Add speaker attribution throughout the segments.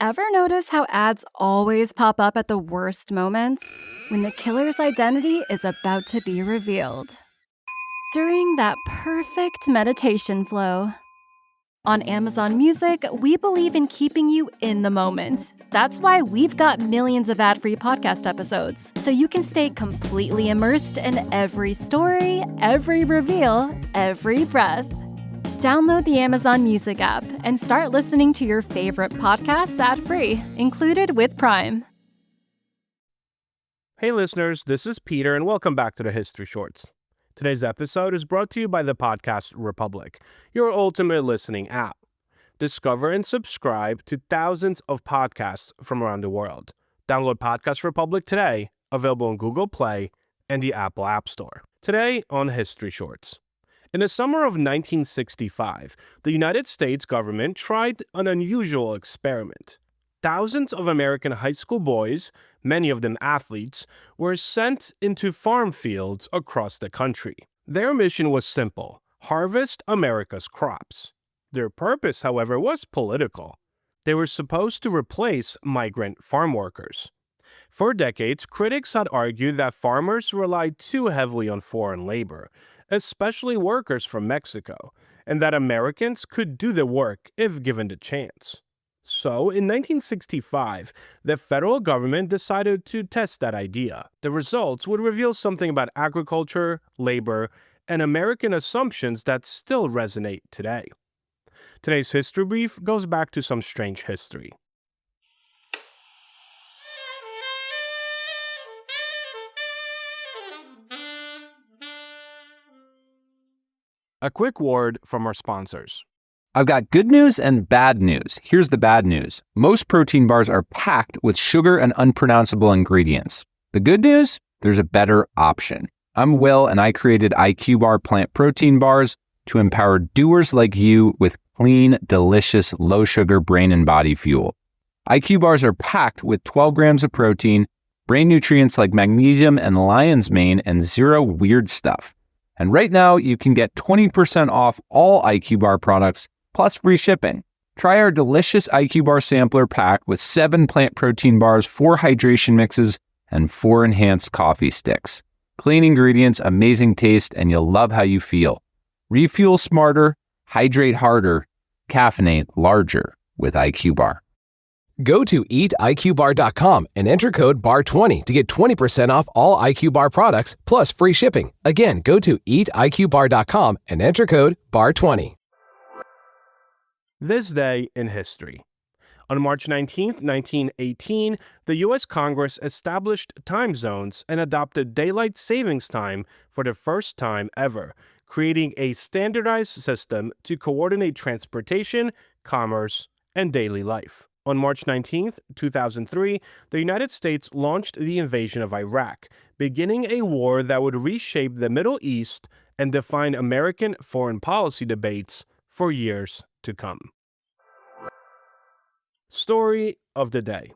Speaker 1: Ever notice how ads always pop up at the worst moments? When the killer's identity is about to be revealed. During that perfect meditation flow. On Amazon Music, we believe in keeping you in the moment. That's why we've got millions of ad-free podcast episodes, so you can stay completely immersed in every story, every reveal, every breath. Download the Amazon Music app and start listening to your favorite podcasts ad-free, included with Prime.
Speaker 2: Hey listeners, this is Peter and welcome back to the History Shorts. Today's episode is brought to you by the Podcast Republic, your ultimate listening app. Discover and subscribe to thousands of podcasts from around the world. Download Podcast Republic today, available on Google Play and the Apple App Store. Today on History Shorts. In the summer of 1965, the United States government tried an unusual experiment. Thousands of American high school boys, many of them athletes, were sent into farm fields across the country. Their mission was simple: harvest America's crops. Their purpose, however, was political. They were supposed to replace migrant farm workers. For decades, critics had argued that farmers relied too heavily on foreign labor, especially workers from Mexico, and that Americans could do the work if given the chance. So, in 1965, the federal government decided to test that idea. The results would reveal something about agriculture, labor, and American assumptions that still resonate today. Today's History Brief goes back to some strange history. A quick word from our sponsors.
Speaker 3: I've got good news and bad news. Here's the bad news. Most protein bars are packed with sugar and unpronounceable ingredients. The good news? There's a better option. I'm Will, and I created IQ Bar plant protein bars to empower doers like you with clean, delicious, low-sugar brain and body fuel. IQ bars are packed with 12 grams of protein, brain nutrients like magnesium and lion's mane, and zero weird stuff. And right now, you can get 20% off all IQ Bar products, plus free shipping. Try our delicious IQ Bar sampler pack with 7 plant protein bars, 4 hydration mixes, and 4 enhanced coffee sticks. Clean ingredients, amazing taste, and you'll love how you feel. Refuel smarter, hydrate harder, caffeinate larger with IQ Bar.
Speaker 4: Go to eatiqbar.com and enter code BAR20 to get 20% off all IQ Bar products plus free shipping. Again, go to eatiqbar.com and enter code BAR20.
Speaker 2: This day in history. On March 19, 1918, the U.S. Congress established time zones and adopted daylight savings time for the first time ever, creating a standardized system to coordinate transportation, commerce, and daily life. On March 19, 2003, the United States launched the invasion of Iraq, beginning a war that would reshape the Middle East and define American foreign policy debates for years to come. Story of the day.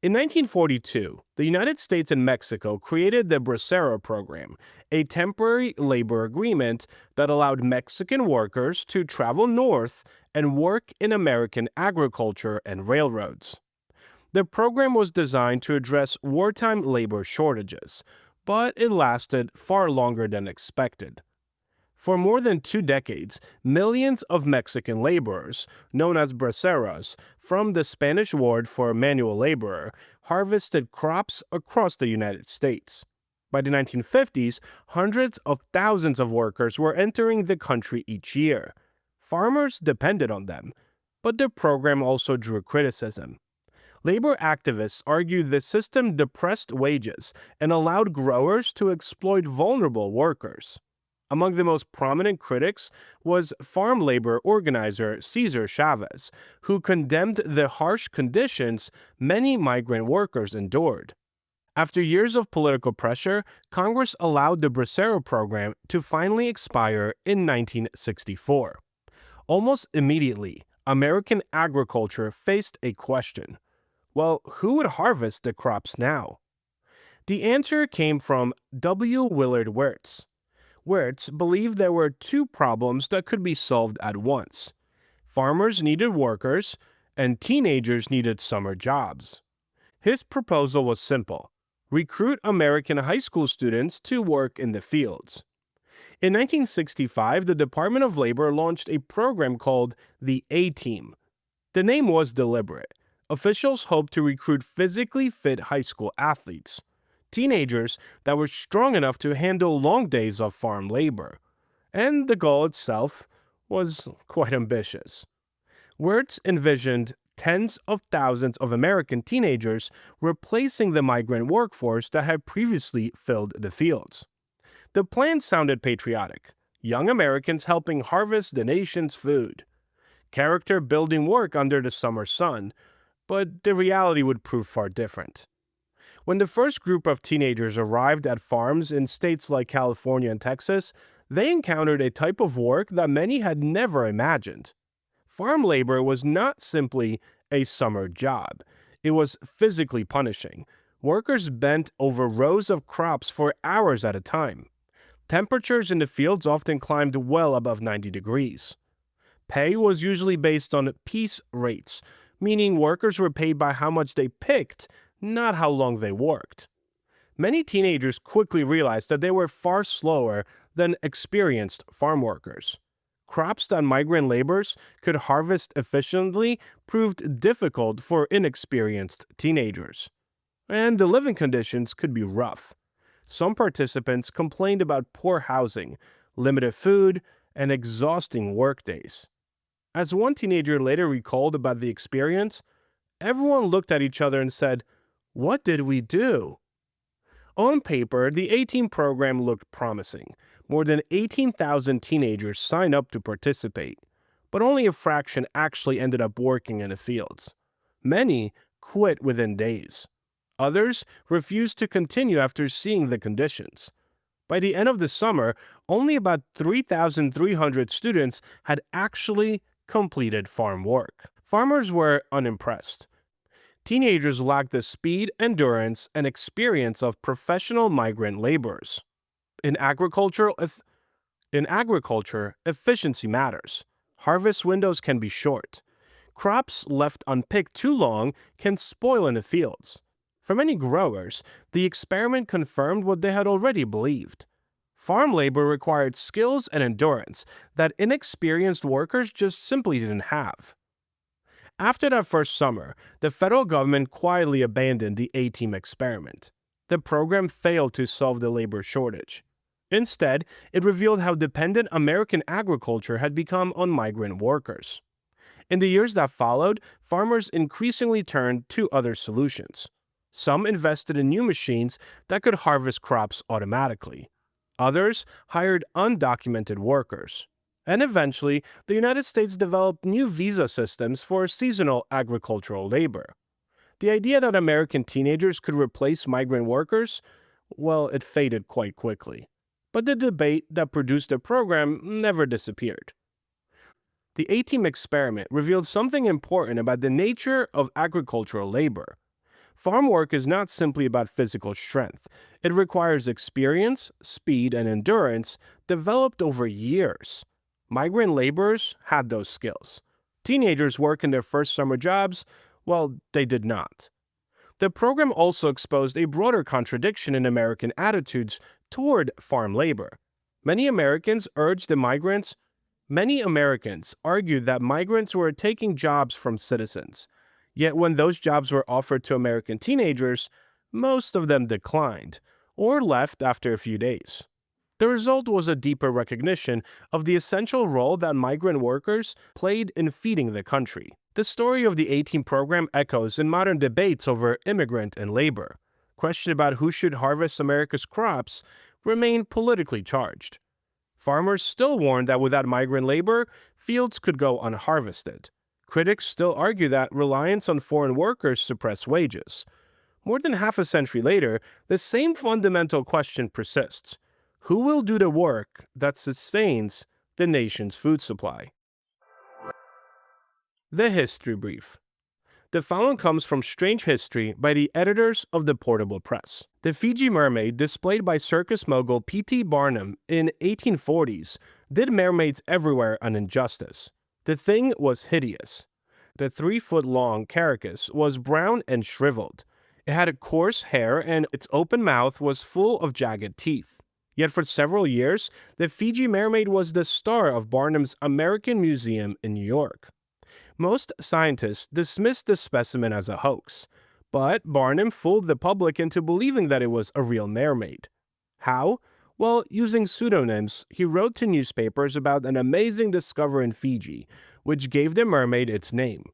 Speaker 2: In 1942, the United States and Mexico created the Bracero Program, a temporary labor agreement that allowed Mexican workers to travel north and work in American agriculture and railroads. The program was designed to address wartime labor shortages, but it lasted far longer than expected. For more than 2 decades, millions of Mexican laborers, known as braceros, from the Spanish word for manual laborer, harvested crops across the United States. By the 1950s, hundreds of thousands of workers were entering the country each year. Farmers depended on them, but the program also drew criticism. Labor activists argued the system depressed wages and allowed growers to exploit vulnerable workers. Among the most prominent critics was farm labor organizer Cesar Chavez, who condemned the harsh conditions many migrant workers endured. After years of political pressure, Congress allowed the Bracero Program to finally expire in 1964. Almost immediately, American agriculture faced a question. Well, who would harvest the crops now? The answer came from W. Willard Wirtz. Wirtz believed there were 2 problems that could be solved at once. Farmers needed workers, and teenagers needed summer jobs. His proposal was simple: recruit American high school students to work in the fields. In 1965, the Department of Labor launched a program called the A-Team. The name was deliberate. Officials hoped to recruit physically fit high school athletes, teenagers that were strong enough to handle long days of farm labor. And the goal itself was quite ambitious. Wirtz envisioned tens of thousands of American teenagers replacing the migrant workforce that had previously filled the fields. The plan sounded patriotic: young Americans helping harvest the nation's food, character-building work under the summer sun, but the reality would prove far different. When the first group of teenagers arrived at farms in states like California and Texas, they encountered a type of work that many had never imagined. Farm labor was not simply a summer job. It was physically punishing. Workers bent over rows of crops for hours at a time. Temperatures in the fields often climbed well above 90 degrees. Pay was usually based on piece rates, meaning workers were paid by how much they picked, not how long they worked. Many teenagers quickly realized that they were far slower than experienced farm workers. Crops that migrant laborers could harvest efficiently proved difficult for inexperienced teenagers. And the living conditions could be rough. Some participants complained about poor housing, limited food, and exhausting workdays. As one teenager later recalled about the experience, everyone looked at each other and said, "What did we do?" On paper, the A-Team program looked promising. More than 18,000 teenagers signed up to participate, but only a fraction actually ended up working in the fields. Many quit within days. Others refused to continue after seeing the conditions. By the end of the summer, only about 3,300 students had actually completed farm work. Farmers were unimpressed. Teenagers lacked the speed, endurance, and experience of professional migrant laborers. In agriculture, efficiency matters. Harvest windows can be short. Crops left unpicked too long can spoil in the fields. For many growers, the experiment confirmed what they had already believed. Farm labor required skills and endurance that inexperienced workers just simply didn't have. After that first summer, the federal government quietly abandoned the A-Team experiment. The program failed to solve the labor shortage. Instead, it revealed how dependent American agriculture had become on migrant workers. In the years that followed, farmers increasingly turned to other solutions. Some invested in new machines that could harvest crops automatically. Others hired undocumented workers. And eventually, the United States developed new visa systems for seasonal agricultural labor. The idea that American teenagers could replace migrant workers, well, it faded quite quickly. But the debate that produced the program never disappeared. The A-Team experiment revealed something important about the nature of agricultural labor. Farm work is not simply about physical strength. It requires experience, speed, and endurance developed over years. Migrant laborers had those skills. Teenagers work in their first summer jobs, well, they did not. The program also exposed a broader contradiction in American attitudes toward farm labor. Many Americans argued that migrants were taking jobs from citizens. Yet when those jobs were offered to American teenagers, most of them declined or left after a few days. The result was a deeper recognition of the essential role that migrant workers played in feeding the country. The story of the A-Team program echoes in modern debates over immigrant and labor. Questions about who should harvest America's crops remain politically charged. Farmers still warn that without migrant labor, fields could go unharvested. Critics still argue that reliance on foreign workers suppress wages. More than half a century later, the same fundamental question persists: who will do the work that sustains the nation's food supply? The History Brief. The following comes from Strange History by the editors of the Portable Press. The Fiji mermaid, displayed by circus mogul P.T. Barnum in 1840s, did mermaids everywhere an injustice. The thing was hideous. The 3-foot-long carcass was brown and shriveled. It had a coarse hair and its open mouth was full of jagged teeth. Yet for several years, the Fiji mermaid was the star of Barnum's American Museum in New York. Most scientists dismissed the specimen as a hoax, but Barnum fooled the public into believing that it was a real mermaid. How? Well, using pseudonyms, he wrote to newspapers about an amazing discovery in Fiji, which gave the mermaid its name,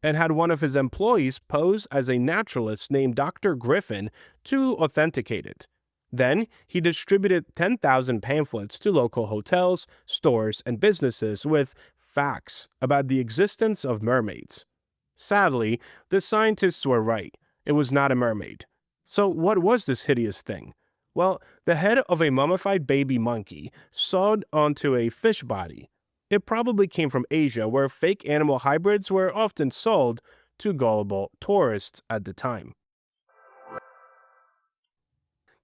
Speaker 2: and had one of his employees pose as a naturalist named Dr. Griffin to authenticate it. Then, he distributed 10,000 pamphlets to local hotels, stores, and businesses with facts about the existence of mermaids. Sadly, the scientists were right. It was not a mermaid. So what was this hideous thing? Well, the head of a mummified baby monkey sewed onto a fish body. It probably came from Asia, where fake animal hybrids were often sold to gullible tourists at the time.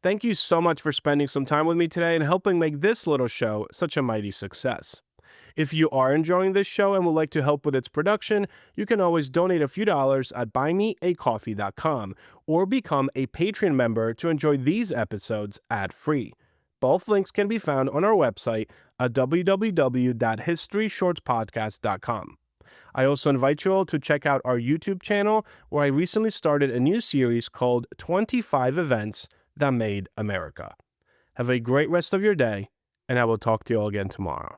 Speaker 2: Thank you so much for spending some time with me today and helping make this little show such a mighty success. If you are enjoying this show and would like to help with its production, you can always donate a few dollars at buymeacoffee.com or become a Patreon member to enjoy these episodes ad-free. Both links can be found on our website at www.historyshortspodcast.com. I also invite you all to check out our YouTube channel, where I recently started a new series called 25 Events That Made America. Have a great rest of your day, and I will talk to you all again tomorrow.